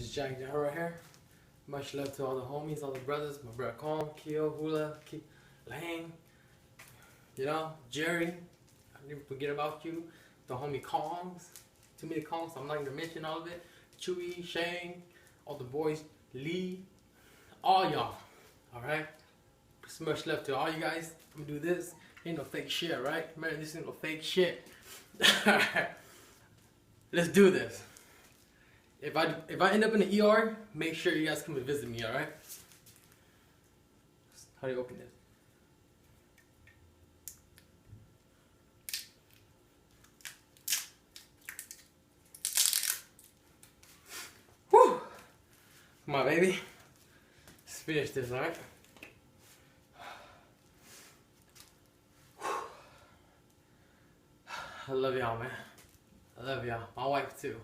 This is Jack Jahar right here. Much love to all the homies, all the brothers, my brother Kong, Keo, Hula, Lang, Jerry. I didn't forget about you. The homie Kongs. Too many Kongs, so I'm not going to mention all of it. Chewy, Shane, all the boys, Lee, all y'all. Alright? So much love to all you guys. I'm going to do this. Ain't no fake shit, right? Man, this ain't no fake shit. Alright. Let's do this. If I end up in the ER, make sure you guys come and visit me, alright? How do you open this? Whew! Come on, baby. Let's finish this, alright? I love y'all, man. I love y'all. My wife, too.